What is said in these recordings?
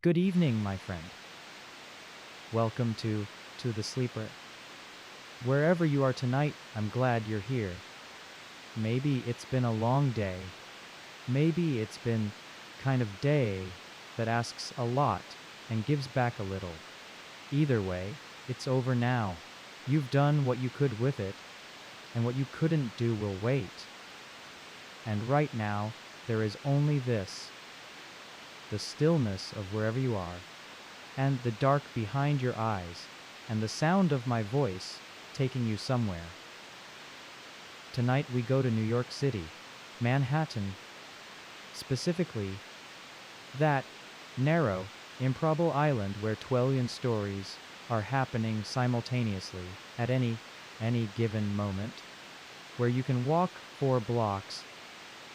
Good evening, my friend. Welcome to the sleeper. Wherever you are tonight, I'm glad you're here. Maybe it's been a long day. Maybe it's been kind of day that asks a lot and gives back a little. Either way, it's over now. You've done what you could with it, and what you couldn't do will wait. And right now, there is only this: the stillness of wherever you are, and the dark behind your eyes, and the sound of my voice taking you somewhere. Tonight we go to New York City, Manhattan, specifically that narrow, improbable island where 12 stories are happening simultaneously at any given moment, where you can walk 4 blocks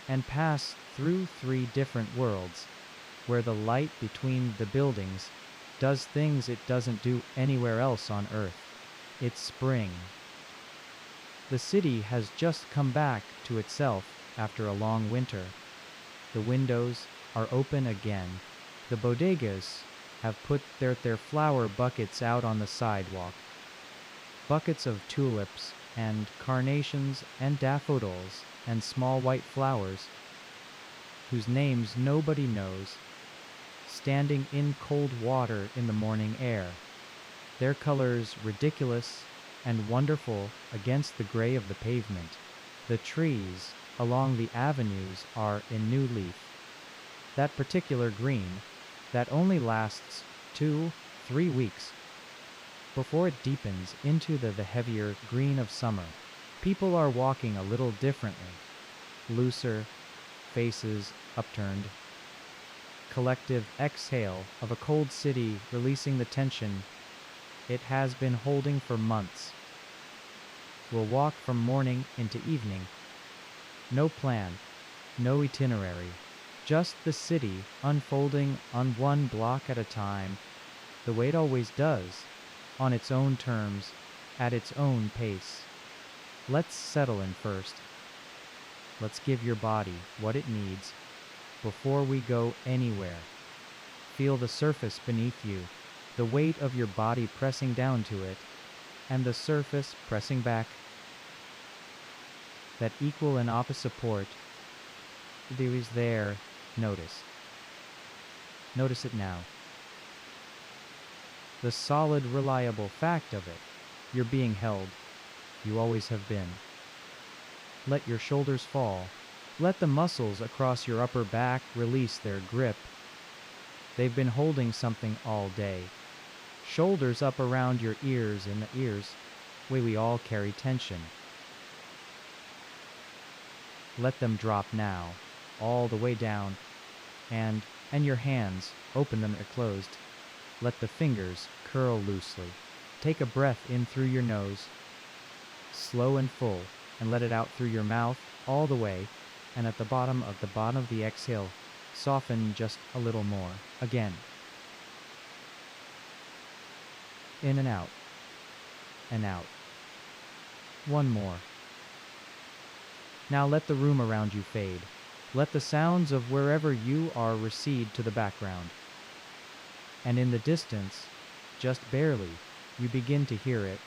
and pass through 3 different worlds, where the light between the buildings does things it doesn't do anywhere else on Earth. It's spring. The city has just come back to itself after a long winter. The windows are open again. The bodegas have put their flower buckets out on the sidewalk. Buckets of tulips and carnations and daffodils and small white flowers, whose names nobody knows, standing in cold water in the morning air, their colors ridiculous and wonderful against the gray of the pavement. The trees along the avenues are in new leaf. That particular green that only lasts 2-3 weeks before it deepens into the heavier green of summer. People are walking a little differently, looser, faces upturned. Collective exhale of a cold city releasing the tension it has been holding for months. We'll walk from morning into evening. No plan, no itinerary, just the city unfolding on 1 block at a time, the way it always does, on its own terms, at its own pace. Let's settle in first. Let's give your body what it needs before we go anywhere. Feel the surface beneath you, the weight of your body pressing down to it, and the surface pressing back. That equal and opposite support there is there. Notice. Notice it now. The solid, reliable fact of it. You're being held. You always have been. Let your shoulders fall. Let the muscles across your upper back release their grip. They've been holding something all day. Shoulders up around your ears, in the ears, way we all carry tension. Let them drop now, all the way down, and your hands, open them or closed. Let the fingers curl loosely. Take a breath in through your nose, slow and full, and let it out through your mouth all the way, and at the bottom of the exhale, soften just a little more. Again. In and out. And out. One more. Now let the room around you fade. Let the sounds of wherever you are recede to the background. And in the distance, just barely, you begin to hear it.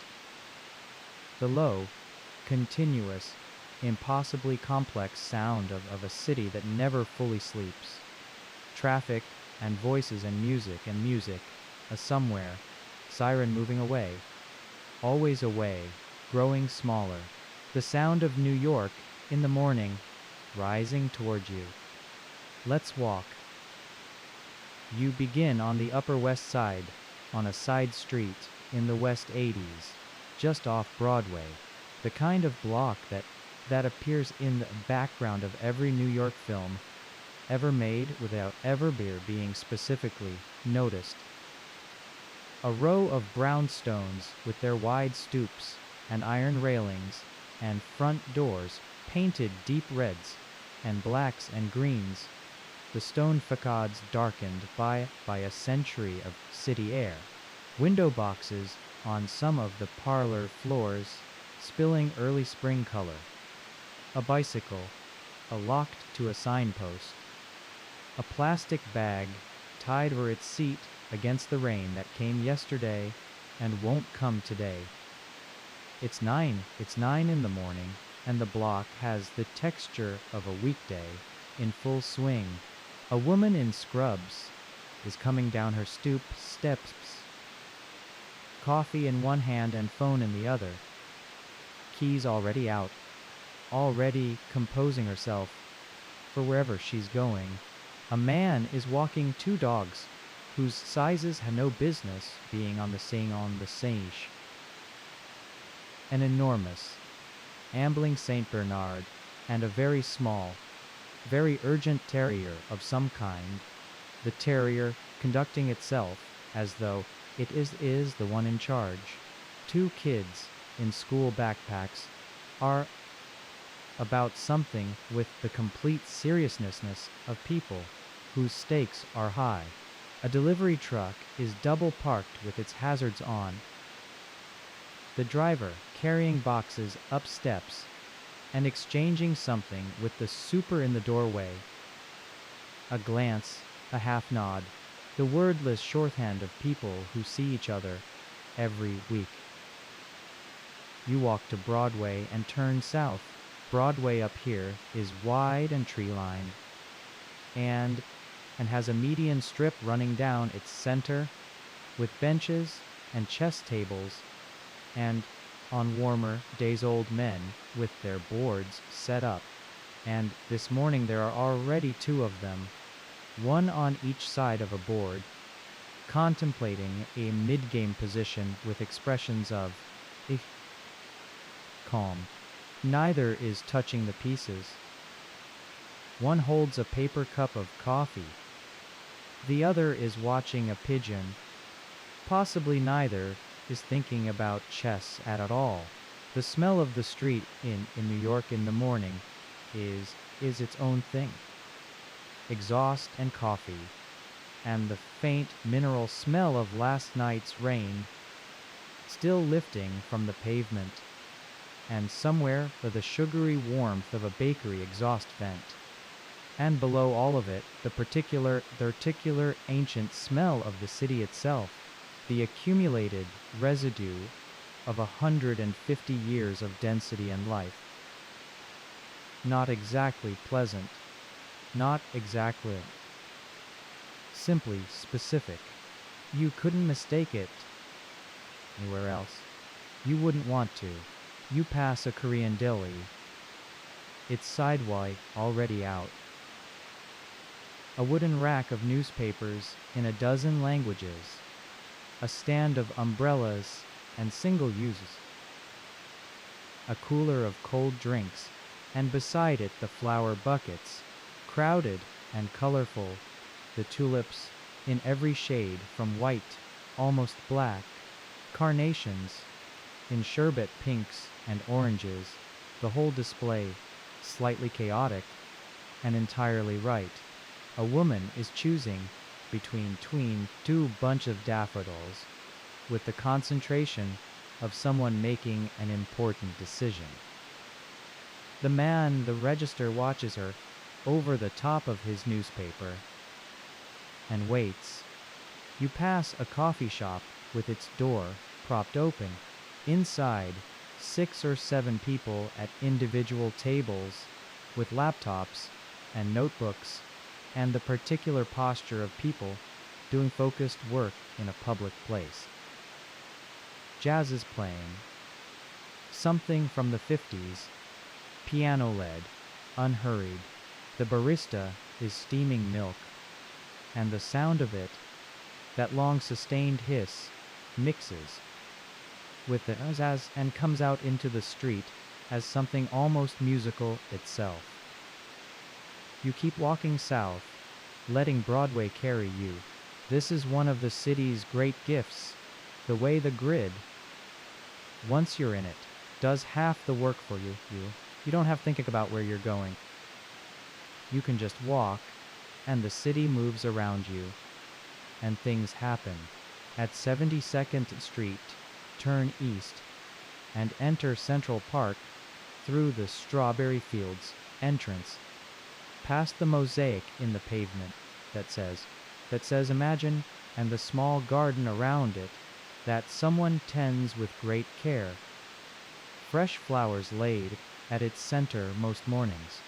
The low, continuous, impossibly complex sound of a city that never fully sleeps. Traffic and voices and music, a somewhere, siren moving away, always away, growing smaller. The sound of New York in the morning, rising toward you. Let's walk. You begin on the Upper West Side, on a side street in the West 80s, just off Broadway, the kind of block that appears in the background of every New York film ever made without ever being specifically noticed. A row of brownstones with their wide stoops and iron railings and front doors painted deep reds and blacks and greens, the stone facades darkened by a century of city air. Window boxes on some of the parlor floors spilling early spring color. A bicycle, locked to a signpost. A plastic bag tied over its seat against the rain that came yesterday and won't come today. It's 9 in the morning, and the block has the texture of a weekday in full swing. A woman in scrubs is coming down her stoop steps, coffee in one hand and phone in the other. Keys already out, already composing herself for wherever she's going. A man is walking two dogs whose sizes have no business being on the same. An enormous, ambling Saint Bernard and a very small, very urgent terrier of some kind, the terrier conducting itself as though it is the one in charge. Two kids in school backpacks are about something with the complete seriousness of people whose stakes are high. A delivery truck is double parked with its hazards on. The driver carrying boxes up steps and exchanging something with the super in the doorway. A glance, a half nod, the wordless shorthand of people who see each other every week. You walk to Broadway and turn south. Broadway up here is wide and tree-lined, and has a median strip running down its center with benches and chess tables, and on warmer days old men with their boards set up. And this morning there are already two of them, one on each side of a board, contemplating a mid-game position with expressions of calm. Neither is touching the pieces. One holds a paper cup of coffee. The other is watching a pigeon. Possibly neither is thinking about chess at all. The smell of the street in New York in the morning is its own thing. Exhaust and coffee, and the faint mineral smell of last night's rain still lifting from the pavement, and somewhere the sugary warmth of a bakery exhaust vent. And below all of it, the particular ancient smell of the city itself, the accumulated residue of 150 years of density and life. Not exactly pleasant, not exactly, simply specific. You couldn't mistake it anywhere else. You wouldn't want to. You pass a Korean deli. Its sideway already out. A wooden rack of newspapers in a dozen languages. A stand of umbrellas and single uses. A cooler of cold drinks, and beside it the flower buckets, crowded and colorful, the tulips in every shade from white, almost black, carnations in sherbet pinks and oranges, the whole display slightly chaotic and entirely right. A woman is choosing between two bunch of daffodils with the concentration of someone making an important decision. The man, the register, watches her over the top of his newspaper and waits. You pass a coffee shop with its door propped open. Inside, 6 or 7 people at individual tables with laptops and notebooks, and the particular posture of people doing focused work in a public place. Jazz is playing. Something from the 50s, piano-led, unhurried. The barista is steaming milk, and the sound of it, that long sustained hiss, mixes with the as and comes out into the street as something almost musical itself. You keep walking south, letting Broadway carry you. This is one of the city's great gifts, the way the grid, once you're in it, does half the work for you. You don't have to think about where you're going. You can just walk, and the city moves around you, and things happen. At 72nd Street, turn east, and enter Central Park through the Strawberry Fields entrance, past the mosaic in the pavement that says that says imagine, and the small garden around it that someone tends with great care. Fresh flowers laid at its center most mornings.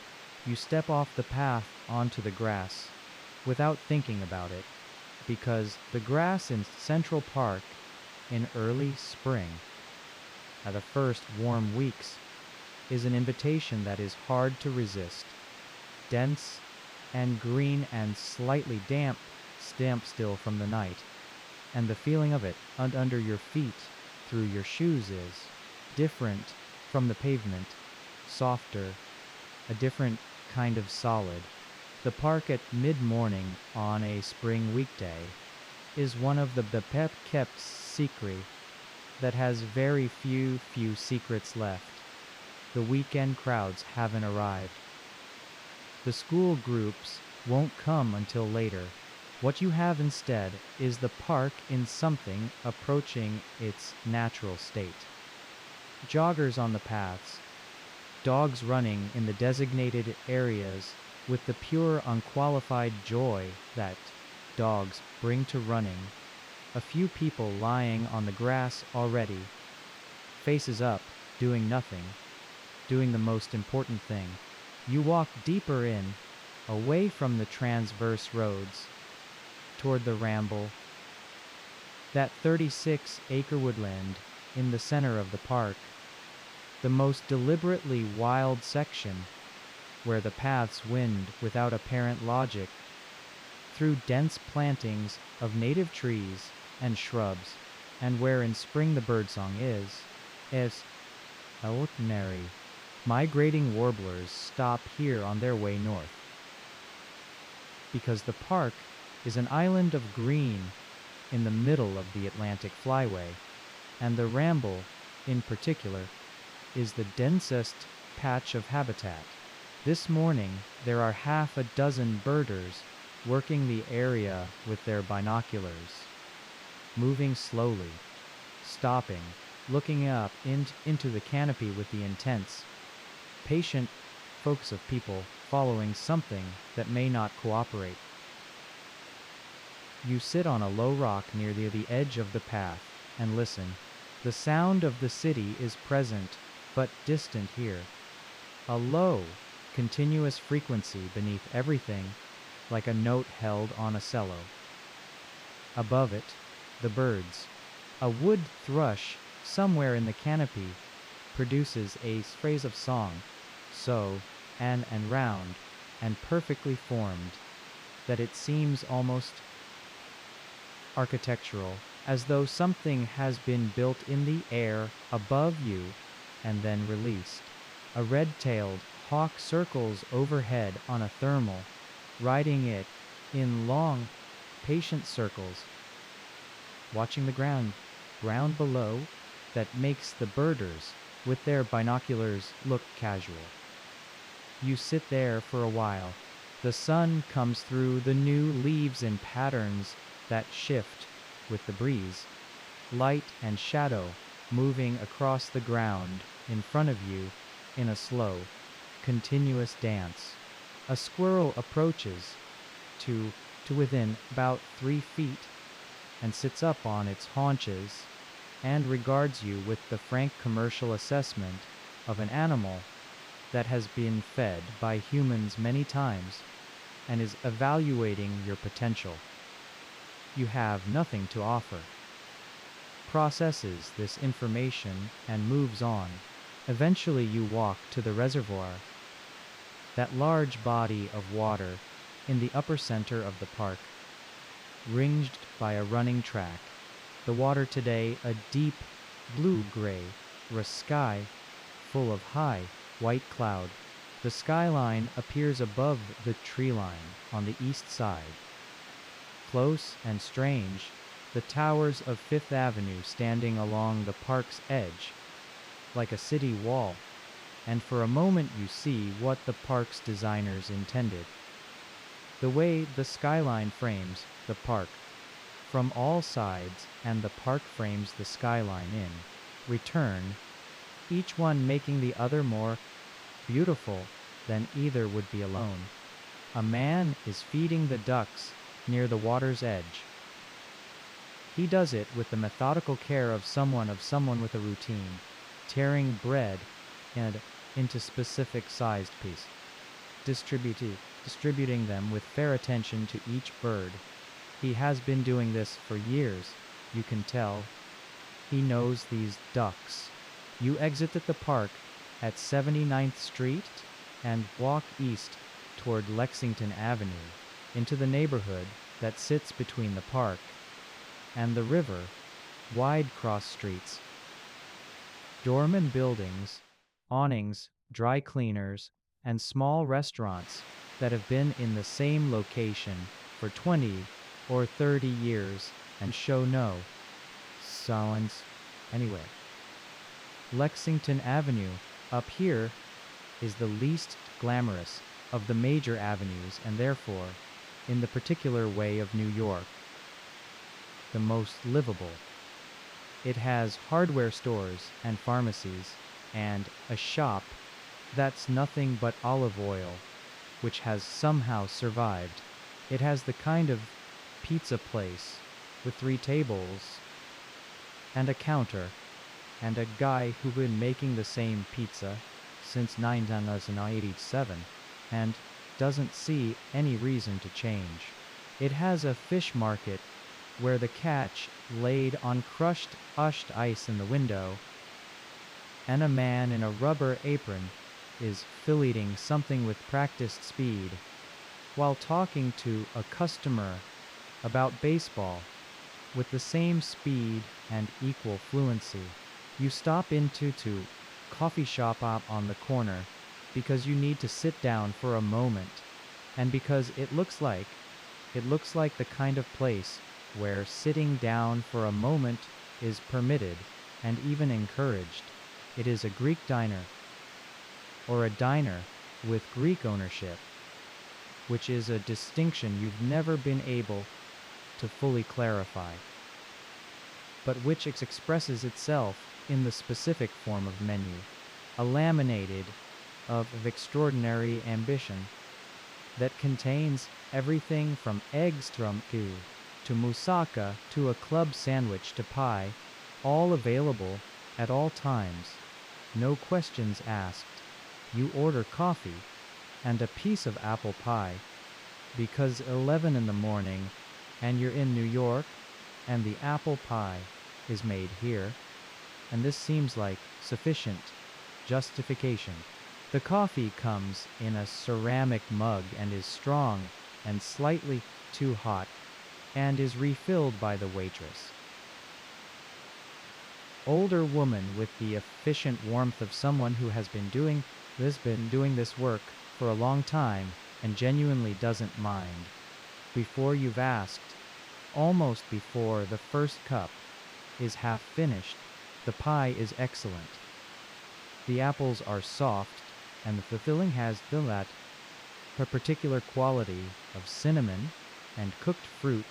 You step off the path onto the grass without thinking about it, because the grass in Central Park in early spring, at the first warm weeks, is an invitation that is hard to resist. Dense and green and slightly damp still from the night, and the feeling of it under your feet through your shoes is different from the pavement, softer, a different kind of solid. The park at mid-morning on a spring weekday is one of the kept secrets that has very few secrets left. The weekend crowds haven't arrived. The school groups won't come until later. What you have instead is the park in something approaching its natural state. Joggers on the paths, dogs running in the designated areas with the pure unqualified joy that dogs bring to running, a few people lying on the grass already, faces up, doing nothing, doing the most important thing. You walk deeper in, away from the transverse roads, toward the ramble, that 36-acre woodland in the center of the park, the most deliberately wild section, where the paths wind without apparent logic, through dense plantings of native trees and shrubs, and where in spring the birdsong is ordinary. Migrating warblers stop here on their way north, because the park is an island of green in the middle of the Atlantic Flyway, and the ramble, in particular, is the densest patch of habitat. This morning, there are half a dozen birders working the area with their binoculars, moving slowly, stopping, looking up into the canopy with the intense, patient focus of people following something that may not cooperate. You sit on a low rock near the edge of the path and listen. The sound of the city is present but distant here. A low, continuous frequency beneath everything, like a note held on a cello. Above it, the birds. A wood thrush somewhere in the canopy produces a phrase of song, so and round and perfectly formed, that it seems almost architectural, as though something has been built in the air above you and then released. A red-tailed hawk circles overhead on a thermal, riding it in long, patient circles, watching the ground below that makes the birders with their binoculars look casual. You sit there for a while. The sun comes through the new leaves in patterns that shift with the breeze, light and shadow moving across the ground in front of you in a slow, continuous dance. A squirrel approaches to within about 3 feet and sits up on its haunches and regards you with the frank commercial assessment of an animal that has been fed by humans many times and is evaluating your potential. You have nothing to offer. Processes this information and moves on. Eventually you walk to the reservoir, that large body of water in the upper center of the park, ringed by a running track. The water today a deep blue-gray, a sky full of high, white cloud. The skyline appears above the tree line on the east side. Close and strange, the towers of Fifth Avenue standing along the park's edge, like a city wall, and for a moment you see what the park's designers intended. The way the skyline frames the park from all sides and the park frames the skyline in return, each one making the other more beautiful than either would be alone. A man is feeding the ducks near the water's edge. He does it with the methodical care of someone with a routine, tearing bread into specific sized pieces, distributing them with fair attention to each bird. He has been doing this for years, you can tell. He knows these ducks. You exit at the park at 79th Street and walk east toward Lexington Avenue into the neighborhood that sits between the park and the river, wide cross streets. Doorman buildings, awnings, dry cleaners, and small restaurants that have been in the same location for 20 or 30 years and show no signs anyway. Lexington Avenue, up here, is the least glamorous of the major avenues and therefore, in the particular way of New York, the most livable. It has hardware stores and pharmacies and a shop that's nothing but olive oil, which has somehow survived. It has the kind of pizza place with 3 tables and a counter and a guy who's been making the same pizza since 1987 and doesn't see any reason to change. It has a fish market where the catch laid on crushed ice in the window, and a man in a rubber apron is filleting something with practiced speed while talking to a customer about baseball with the same speed and equal fluency. You stop into coffee shop up on the corner because you need to sit down for a moment and because it looks like the kind of place where sitting down for a moment is permitted and even encouraged. It is a Greek diner, or a diner with Greek ownership, which is a distinction you've never been able to fully clarify, but which expresses itself in the specific form of menu, a laminated of extraordinary ambition that contains everything from eggs to moussaka to a club sandwich to pie, all available at all times, no questions asked. You order coffee and a piece of apple pie because 11 in the morning and you're in New York and the apple pie is made here, and this seems like sufficient justification. The coffee comes in a ceramic mug and is strong and slightly too hot and is refilled by the waitress. Older woman with the efficient warmth of someone who has been doing this work for a long time and genuinely doesn't mind. Before you've asked, almost before the first cup is half finished, the pie is excellent. The apples are soft and the filling has that particular quality of cinnamon and cooked fruit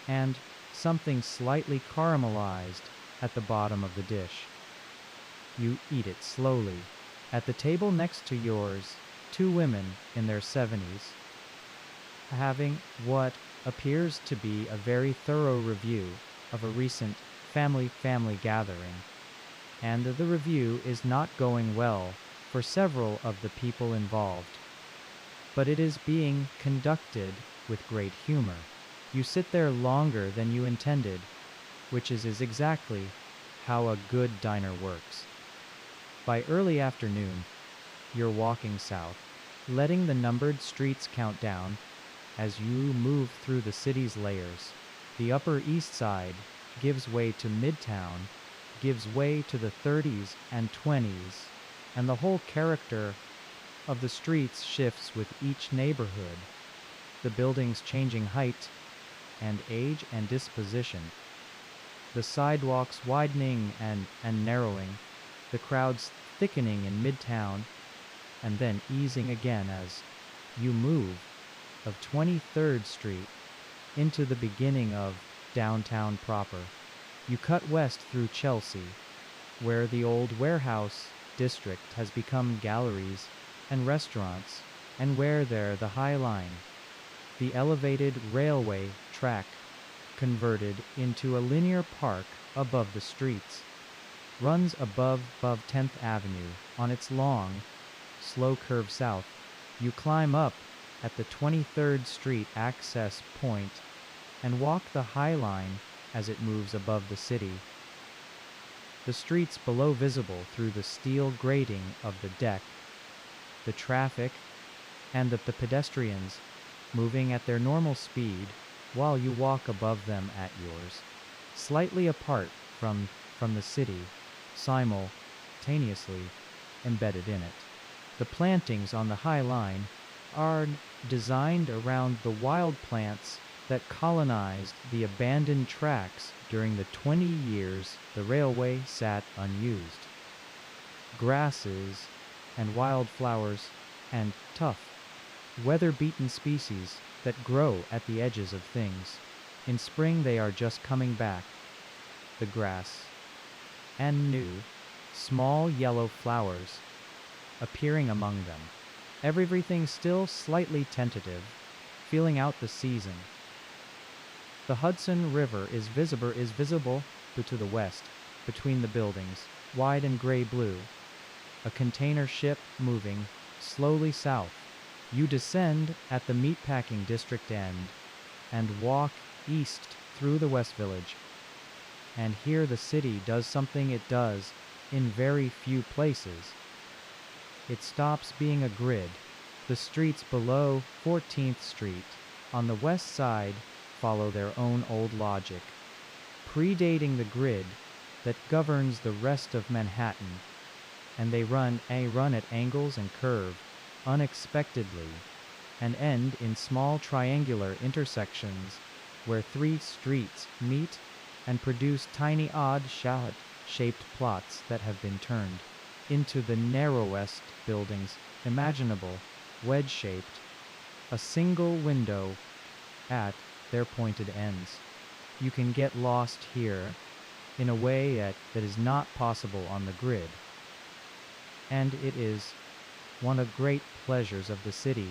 and something slightly caramelized at the bottom of the dish. You eat it slowly. At the table next to yours, 2 women in their 70s, having what appears to be a very thorough review of a recent family gathering. And the review is not going well for several of the people involved. But it is being conducted with great humor. You sit there longer than you intended, which is exactly how a good diner works. By early afternoon, you're walking south, letting the numbered streets count down as you move through the city's layers. The Upper East Side gives way to Midtown, gives way to the 30s and 20s, and the whole character of the streets shifts with each neighborhood, the buildings changing height and age and disposition, the sidewalks widening and narrowing, the crowds thickening in Midtown, and then easing again as you move of 23rd Street into the beginning of downtown proper. You cut west through Chelsea, where the old warehouse district has become galleries and restaurants, and where there the High Line The elevated railway track, converted into a linear park above the streets, runs above 10th Avenue on its long, slow curve south. You climb up at the 23rd Street access point and walk the High Line as it moves above the city. The streets below visible through the steel grating of the deck, the traffic and the pedestrians moving at their normal speed while you walk above them at yours, slightly apart from the city, simultaneously embedded in it. The plantings on the High Line are designed around the wild plants that colonized the abandoned tracks during the 20 years the railway sat unused. Grasses and wildflowers and tough, weather-beaten species that grow at the edges of things. In spring they are just coming back, the grass, and new, small yellow flowers appearing among them. Everything still slightly tentative, feeling out the season. The Hudson River is visible to the west, between the buildings, wide and gray-blue. A container ship moving slowly south. You descend at the meatpacking district end and walk east through the West Village. And here the city does something it does in very few places. It stops being a grid. The streets below 14th Street on the west side follow their own old logic, predating the grid that governs the rest of Manhattan, and they run at angles and curve unexpectedly and end in small triangular intersections where three streets meet and produce tiny odd-shaped plots that have been turned into the narrowest buildings imaginable, wedge-shaped, a single window at their pointed ends. You can get lost here in a way that is not possible on the grid. And it is one of great pleasures of the city,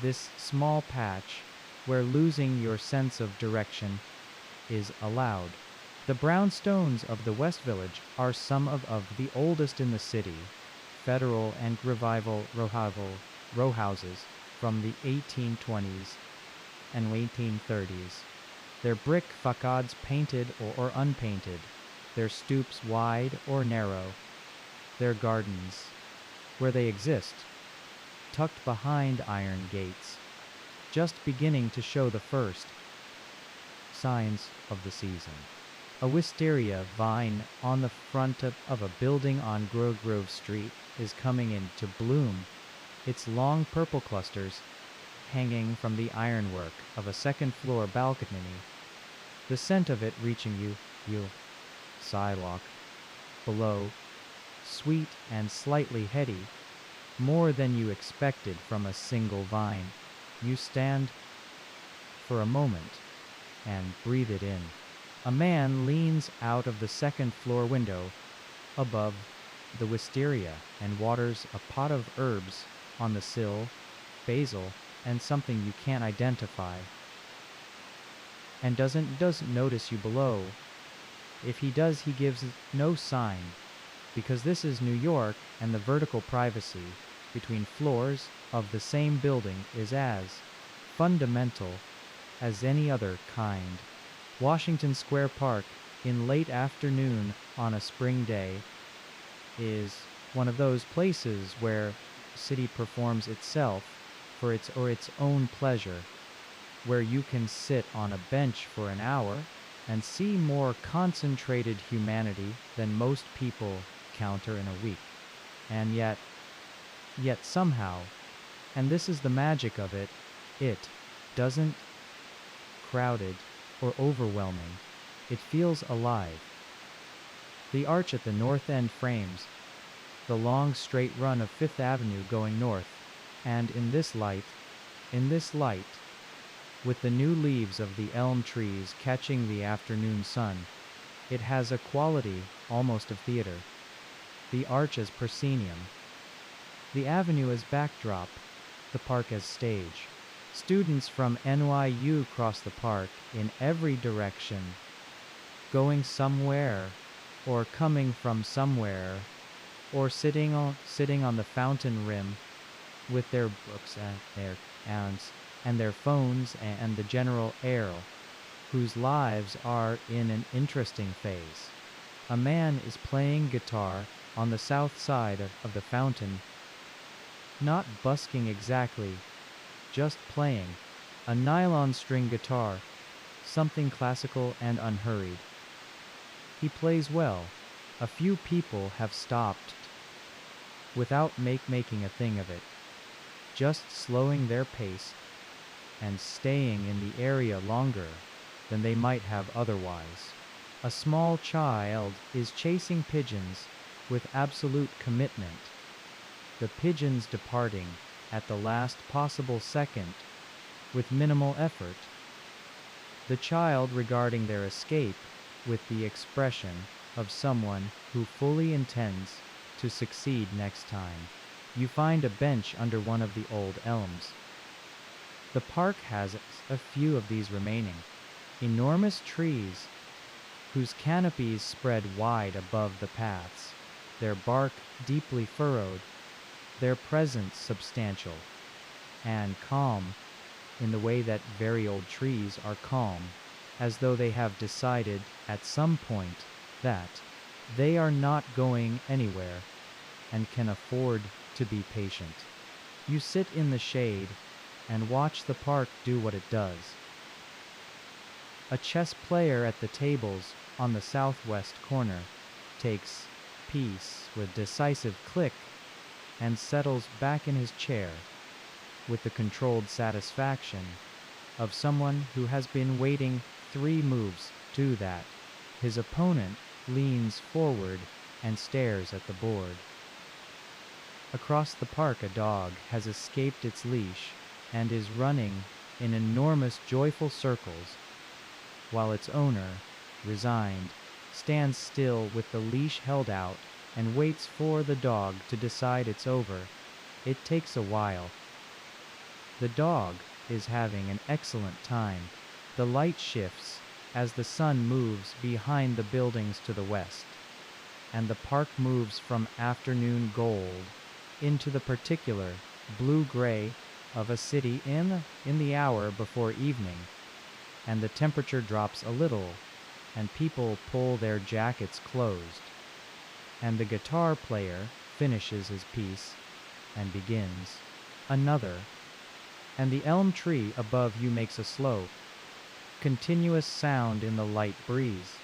this small patch where losing your sense of direction is allowed. The brownstones of the West Village are some of the oldest in the city, Federal and Revival row houses from the 1820s and 1830s. Their brick facades painted or unpainted, their stoops wide or narrow, their gardens, where they exist, tucked behind iron gates, just beginning to show the first signs of the season. A wisteria vine on the front of a building on Grove Street is coming into bloom, its long purple clusters hanging from the ironwork of a second-floor balcony, the scent of it reaching you, sidewalk, below, sweet and slightly heady, more than you expected from a single vine. You stand for a moment and breathe it in. A man leans out of the second-floor window above the wisteria and waters a pot of herbs on the sill, basil, and something you can't identify, and doesn't notice you below. If he does, he gives no sign, because this is New York, and the vertical privacy between floors of the same building is as fundamental as any other kind. Washington Square Park in late afternoon on a spring day is one of those places where the city performs itself for its own pleasure, where you can sit on a bench for an hour and see more concentrated humanity than most people counter in a week. And yet somehow, and this is the magic of it, it doesn't crowded or overwhelming. It feels alive. The arch at the north end frames the long straight run of Fifth Avenue going north, and in this light, with the new leaves of the elm trees catching the afternoon sun, it has a quality almost of theater. The arch as proscenium, the avenue as backdrop, the park as stage. Students from NYU cross the park in every direction, going somewhere, or coming from somewhere, or sitting on the fountain rim with their books and their phones and the general air, whose lives are in an interesting phase. A man is playing guitar on the south side of the fountain, not busking exactly, just playing a nylon string guitar, something classical and unhurried. He plays well. A few people have stopped without making a thing of it, just slowing their pace and staying in the area longer than they might have otherwise. A small child is chasing pigeons with absolute commitment, the pigeons departing at the last possible second with minimal effort, the child regarding their escape with the expression of someone who fully intends to succeed next time. You find a bench under one of the old elms. The park has a few of these remaining, enormous trees whose canopies spread wide above the paths, their bark deeply furrowed, their presence substantial and calm in the way that very old trees are calm, as though they have decided at some point that they are not going anywhere and can afford to be patient. You sit in the shade and watch the park do what it does. A chess player at the tables on the southwest corner takes piece with decisive click and settles back in his chair with the controlled satisfaction of someone who has been waiting 3 moves to do that. His opponent leans forward and stares at the board. Across the park, a dog has escaped its leash and is running in enormous joyful circles, while its owner, resigned, stands still with the leash held out and waits for the dog to decide it's over. It takes a while. The dog is having an excellent time. The light shifts as the sun moves behind the buildings to the west, and the park moves from afternoon gold into the particular blue-gray of a city in the hour before evening, and the temperature drops a little, and people pull their jackets closed, and the guitar player finishes his piece and begins another, and the elm tree above you makes a slow, continuous sound in the light breeze,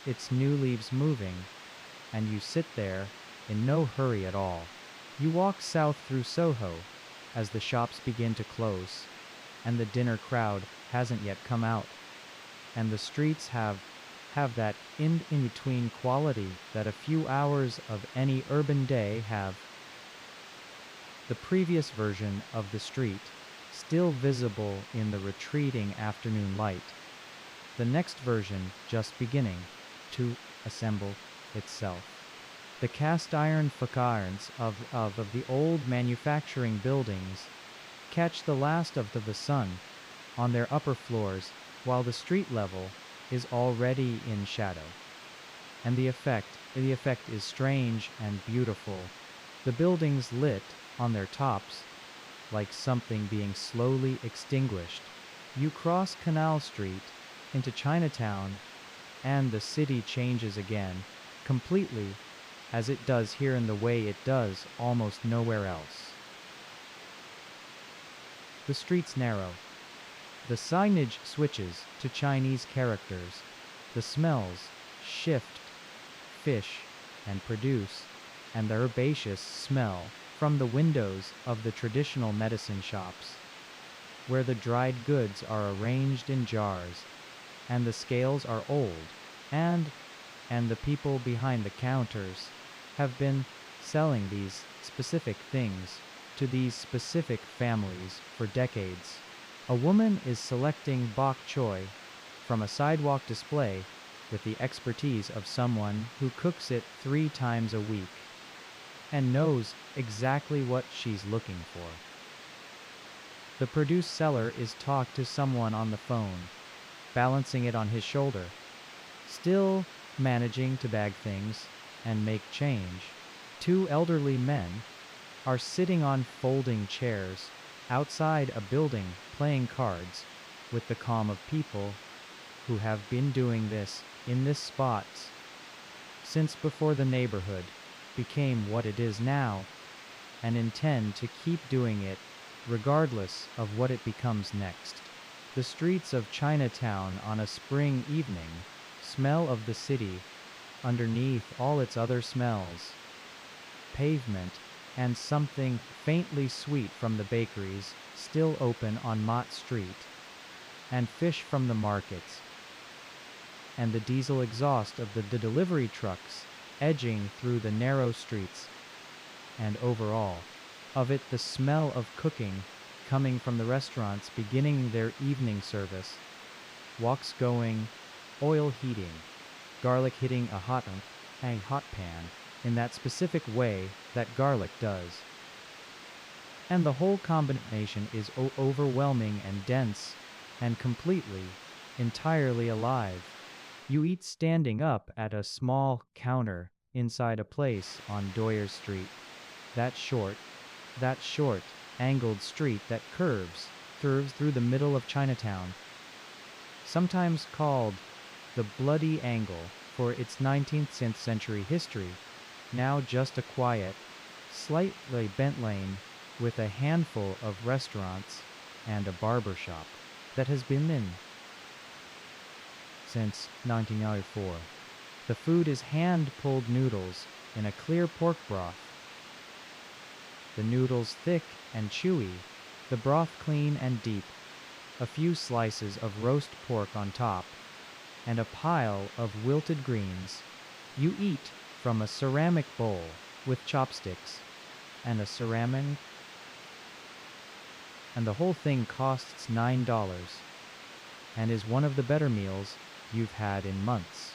its new leaves moving, and you sit there in no hurry at all. You walk south through Soho as the shops begin to close, and the dinner crowd hasn't yet come out, and the streets have that in-between quality that a few hours of any urban day have. The previous version of the street, still visible in the retreating afternoon light, the next version just beginning to assemble itself. The cast-iron facades of the old manufacturing buildings catch the last of the sun on their upper floors, while the street level is already in shadow. And the effect is strange and beautiful. The buildings lit on their tops like something being slowly extinguished. You cross Canal Street into Chinatown, and the city changes again, completely, as it does here in the way it does almost nowhere else. The streets narrow. The signage switches to Chinese characters. The smells shift, fish, and produce, and the herbaceous smell from the windows of the traditional medicine shops, where the dried goods are arranged in jars, and the scales are old, and the people behind the counters have been selling these specific things to these specific families for decades. A woman is selecting bok choy from a sidewalk display with the expertise of someone who cooks it 3 times a week and knows exactly what she's looking for. The produce seller is talking to someone on the phone, balancing it on his shoulder, still managing to bag things and make change. Two elderly men are sitting on folding chairs outside a building playing cards with the calm of people who have been doing this in this spot since before the neighborhood became what it is now, and intend to keep doing it regardless of what it becomes next. The streets of Chinatown on a spring evening smell of the city underneath all its other smells. Pavement and something faintly sweet from the bakeries still open on Mott Street, and fish from the markets, and the diesel exhaust of the delivery trucks edging through the narrow streets, and overall, of it the smell of cooking coming from the restaurants beginning their evening service, woks going, oil heating, garlic hitting a hot pan in that specific way that garlic does. And the whole combination is overwhelming and dense and completely, entirely alive. You eat standing up at a small counter inside a place on Doyer Street, that short, angled street that curves through the middle of Chinatown, sometimes called the Bloody Angle for its 19th century history, now just a quiet, slightly bent lane with a handful of restaurants and a barber shop that has been in since 1994. The food is hand-pulled noodles in a clear pork broth. The noodles thick and chewy, the broth clean and deep, a few slices of roast pork on top, and a pile of wilted greens. You eat from a ceramic bowl with chopsticks and a ceramic, and the whole thing costs $9 and is one of the better meals you've had in months.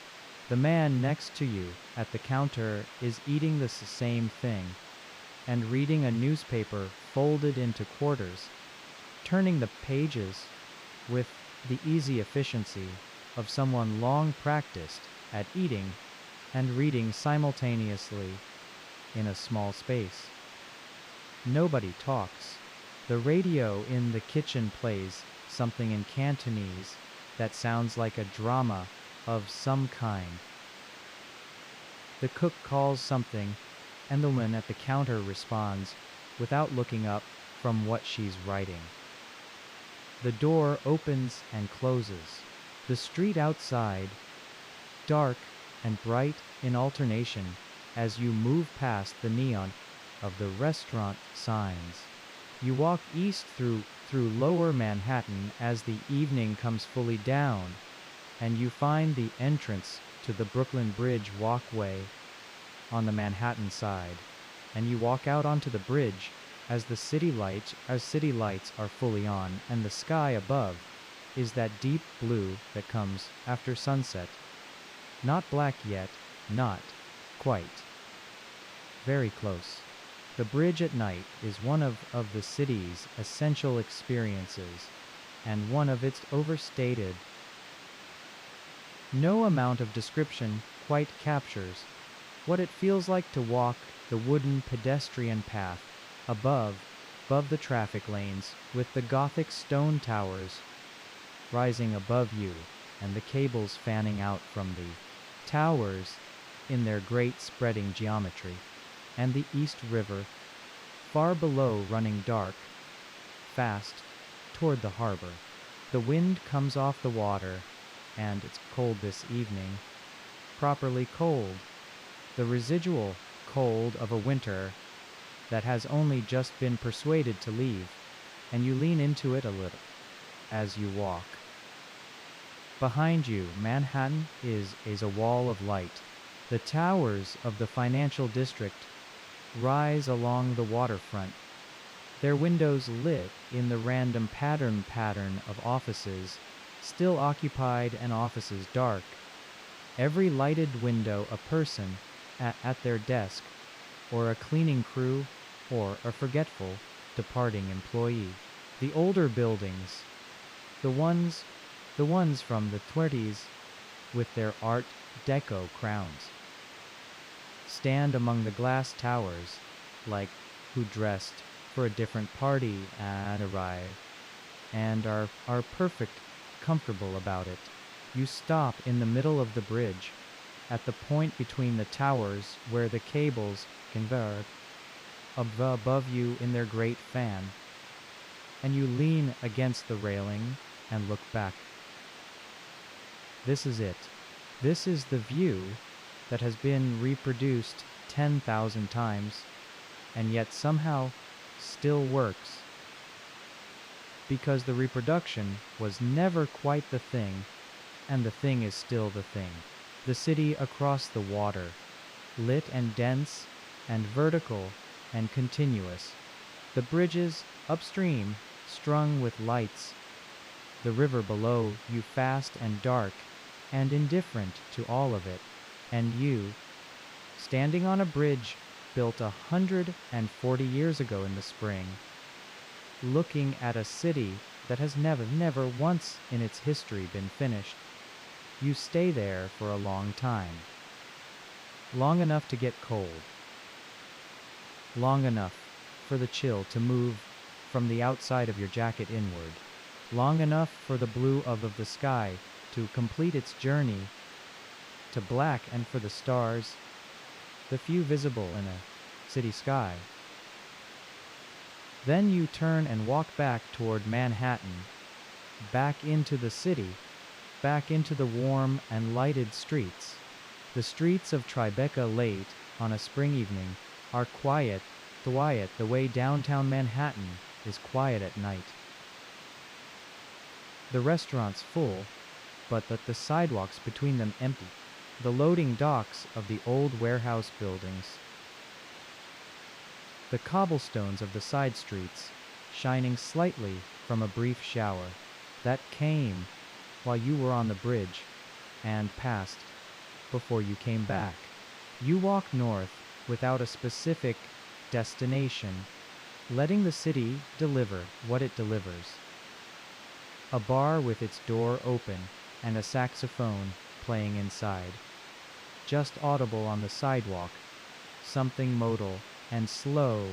The man next to you at the counter is eating the same thing and reading a newspaper folded into quarters, turning the pages with the easy efficiency of someone long practiced at eating and reading simultaneously in a small space. Nobody talks. The radio in the kitchen plays something in Cantonese that sounds like a drama of some kind. The cook calls something, and the woman at the counter responds without looking up from what she's writing. The door opens and closes. The street outside, dark and bright in alternation as you move past the neon of the restaurant signs. You walk east through lower Manhattan as the evening comes fully down, and you find the entrance to the Brooklyn Bridge walkway on the Manhattan side, and you walk out onto the bridge as city lights are fully on, and the sky above is that deep blue that comes after sunset. Not black yet, not quite. Very close. The bridge at night is one of the city's essential experiences, and one of its overstated. No amount of description quite captures what it feels like to walk the wooden pedestrian path above the traffic lanes, with the Gothic stone towers rising above you and the cables fanning out from the towers in their great spreading geometry, and the East River far below running dark, fast, toward the harbor. The wind comes off the water, and it's cold this evening, properly cold, the residual cold of a winter that has only just been persuaded to leave, and you lean into it a little as you walk. Behind you, Manhattan is a wall of light. The towers of the financial district rise along the waterfront, their windows lit in the random pattern of offices still occupied and offices dark. Every lighted window a person at their desk, or a cleaning crew, or a forgetful, departing employee. The older buildings, the ones the ones from the 20s with their Art Deco crowns, stand among the glass towers like who dressed for a different party and arrived and are perfect comfortable about it. You stop in the middle of the bridge at the point between the towers where the cables converge above you in their great fan, and you lean against the railing and look back. This is it. This is the view that has been reproduced 10,000 times and yet somehow still works, because the reproduction was never quite the thing, and the thing is still the thing. The city across the water, lit and dense and vertical and continuous. The bridges upstream strung with lights. The river below you fast and dark and indifferent to all of it. And you, standing on a bridge built 140 years ago in the spring, looking at a city that has never once in its history been finished. You stay there for a long time. Long enough to get cold. Long enough for the chill to move from the outside of your jacket inward. Long enough for the blue of the sky to complete its journey to black, and for the stars, the few visible in a city sky. Then you turn and walk back toward Manhattan, back into the city, back into the warm and lighted streets. The streets of Tribeca late on a spring evening are quiet the way downtown Manhattan is quiet at night. The restaurants full, but the sidewalks between them empty. The loading docks of the old warehouse buildings. The cobblestones of the side streets shining slightly from a brief shower that came while you were on the bridge and passed before you came back. You walk north without a specific destination, letting the city deliver what it delivers. A bar with its door open and a saxophone playing inside. Just audible on the sidewalk, something modal and slow.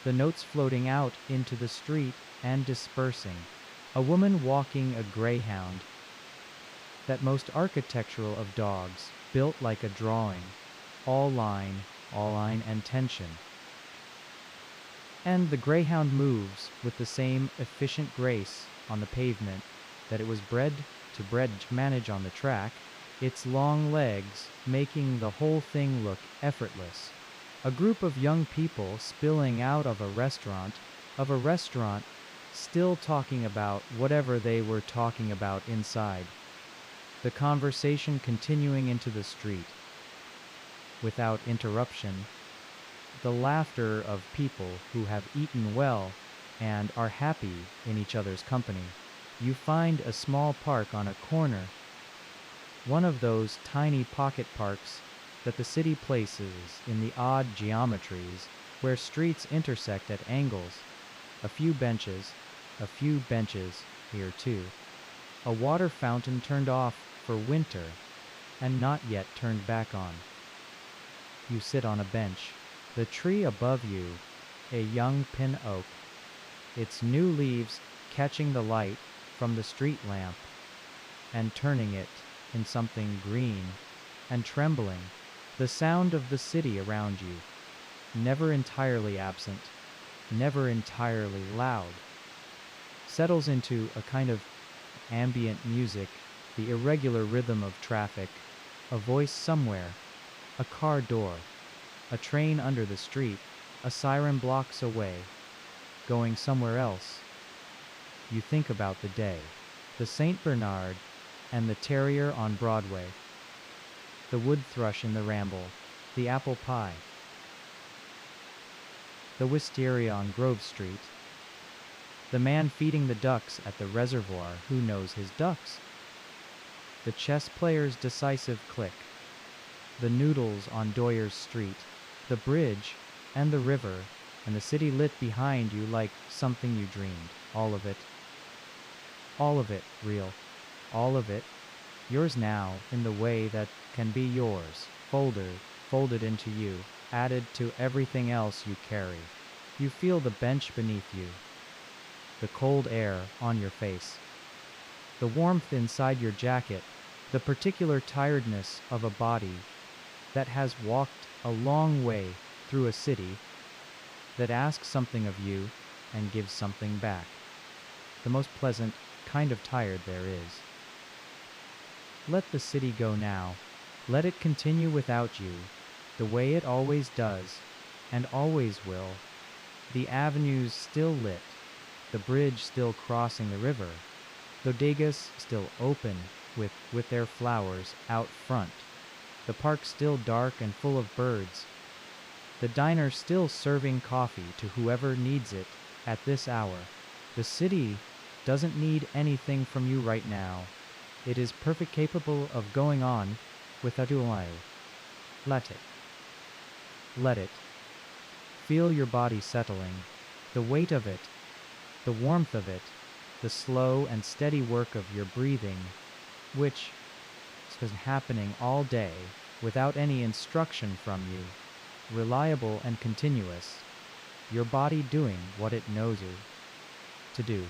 The notes floating out into the street and dispersing. A woman walking a greyhound. That most architectural of dogs, built like a drawing, all line and tension. And the greyhound moves with the same efficient grace on the pavement that it was bred to manage on the track, its long legs making the whole thing look effortless. A group of young people spilling out of a restaurant, still talking about whatever they were talking about inside. The conversation continuing into the street, without interruption. The laughter of people who have eaten well and are happy in each other's company. You find a small park on a corner, one of those tiny pocket parks that the city places in the odd geometries where streets intersect at angles. A few benches here too. A water fountain turned off for winter and not yet turned back on. You sit on a bench. The tree above you, a young pin oak, its new leaves catching the light from the street lamp and turning it in something green and trembling. The sound of the city around you, never entirely absent, never entirely loud, settles into a kind of ambient music, the irregular rhythm of traffic, a voice somewhere, a car door, a train under the street, a siren blocks away, going somewhere else. You think about the day, the St. Bernard and the terrier on Broadway, the wood thrush in the ramble, the apple pie, the wisteria on Grove Street, the man feeding the ducks at the reservoir who knows his ducks, the chess player's decisive click, the noodles on Doyers Street, the bridge and the river and the city lit behind you like something you dreamed. All of it. All of it real. All of it yours now in the way that can be yours, folded into you, added to everything else you carry. You feel the bench beneath you, the cold air on your face, the warmth inside your jacket, the particular tiredness of a body that has walked a long way through a city that asks something of you and gives something back. The most pleasant kind of tired there is. Let the city go now. Let it continue without you, the way it always does, and always will. The avenues still lit, the bridge still crossing the river, bodegas still open with their flowers out front, the park still dark and full of birds, the diner still serving coffee to whoever needs it at this hour. The city doesn't need anything from you right now. It is perfect capable of going on without you. Let it. Let it. Feel your body settling, the weight of it, the warmth of it, the slow and steady work of your breathing, which has been happening all day without any instruction from you, reliable and continuous, your body doing what it knows to do.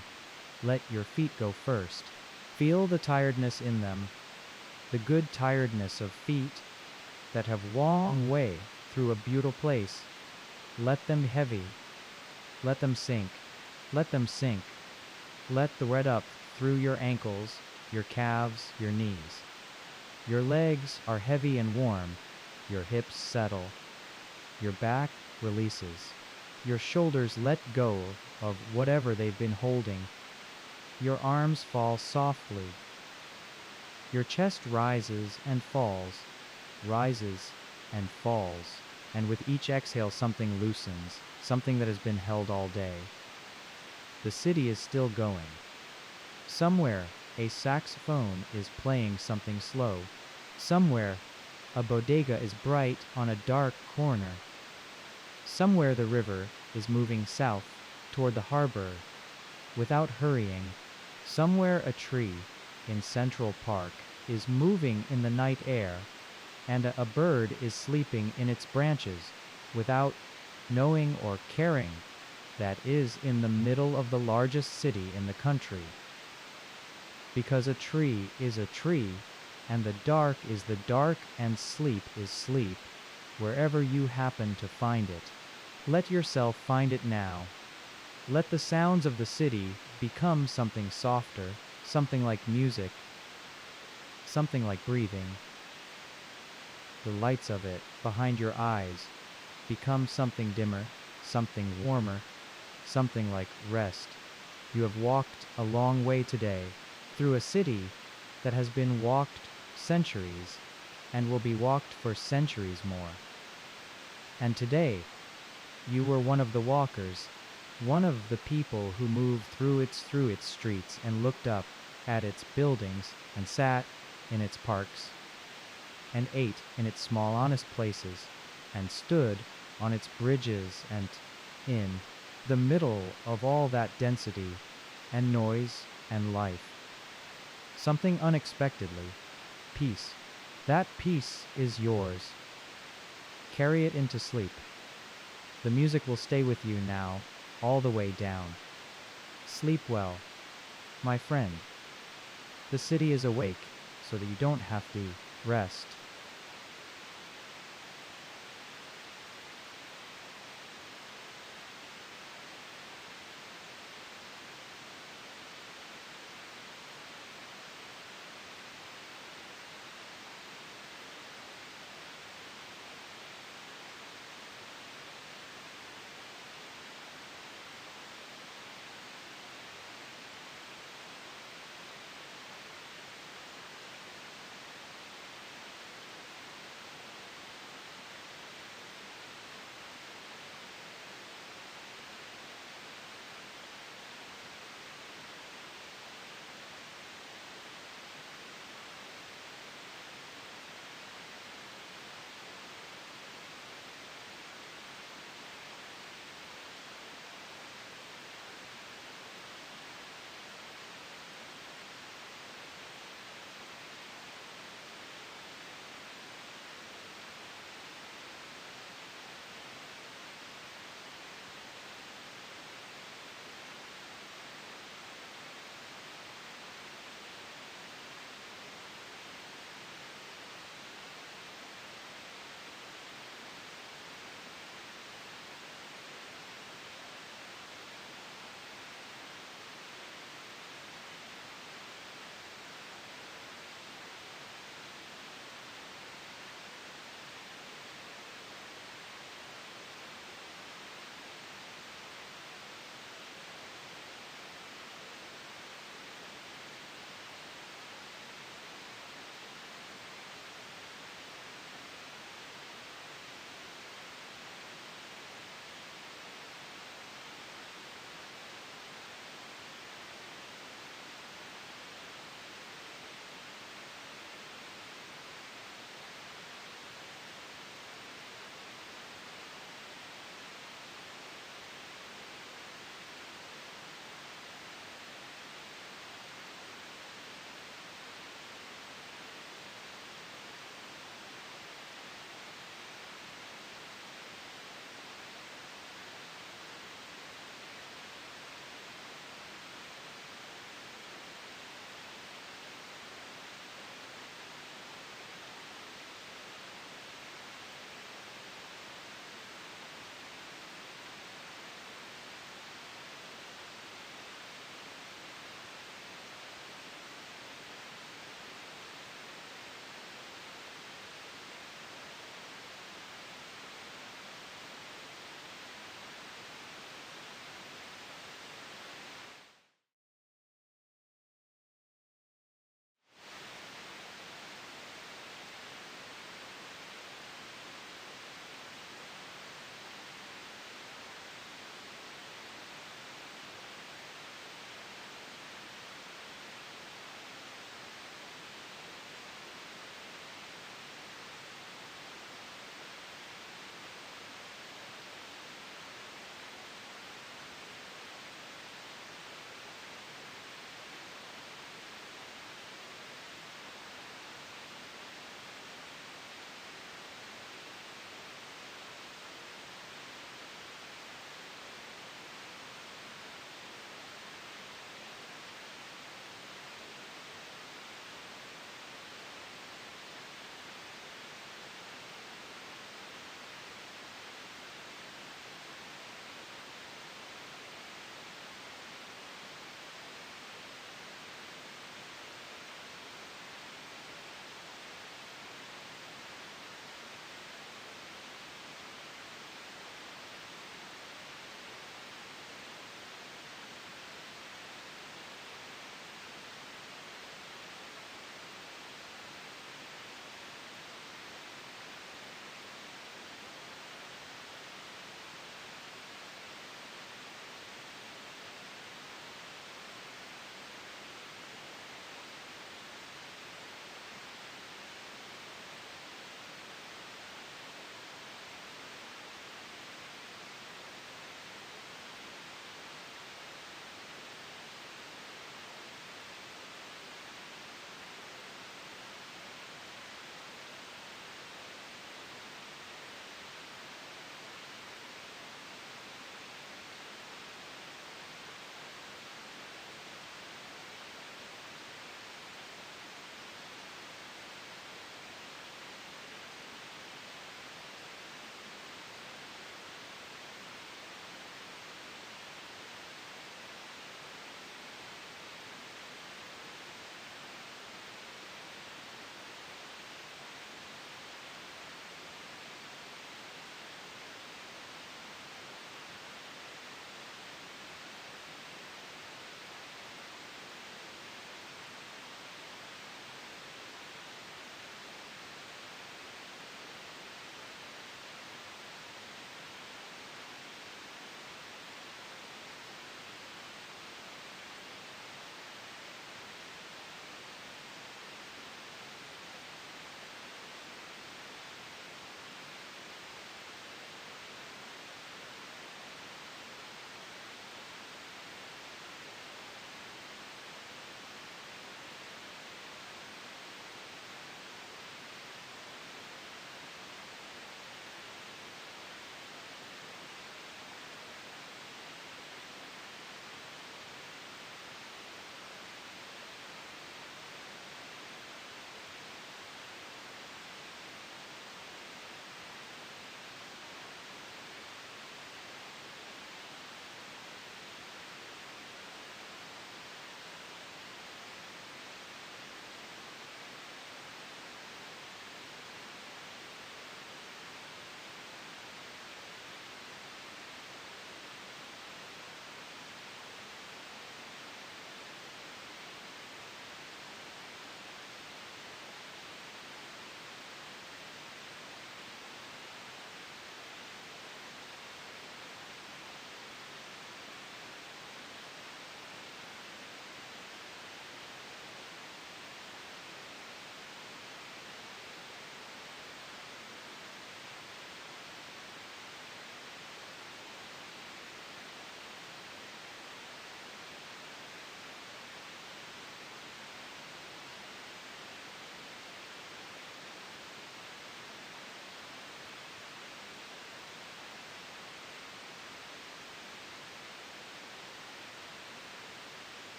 Let your feet go first. Feel the tiredness in them, the good tiredness of feet that have long way through a beautiful place. Let them heavy. Let them sink. Let them sink. Let the red up through your ankles, your calves, your knees. Your legs are heavy and warm. Your hips settle. Your back releases. Your shoulders let go of whatever they've been holding. Your arms fall softly. Your chest rises and falls, rises and falls, and with each exhale something loosens, something that has been held all day. The city is still going. Somewhere, a saxophone is playing something slow. Somewhere, a bodega is bright on a dark corner. Somewhere the river is moving south toward the harbor without hurrying. Somewhere a tree in Central Park is moving in the night air, and a bird is sleeping in its branches without knowing or caring that is in the middle of the largest city in the country. Because a tree is a tree, and the dark is the dark, and sleep is sleep, wherever you happen to find it. Let yourself find it now. Let the sounds of the city become something softer, something like music, something like breathing. The lights of it behind your eyes become something dimmer, something warmer, something like rest. You have walked a long way today, through a city that has been walked centuries and will be walked for centuries more. And today, you were one of the walkers, one of the people who moved through its streets and looked up at its buildings and sat in its parks and ate in its small honest places and stood on its bridges, and in the middle of all that density and noise and life, something unexpectedly, peace. That peace is yours. Carry it into sleep. The music will stay with you now, all the way down. Sleep well, my friend. The city is awake, so that you don't have to rest.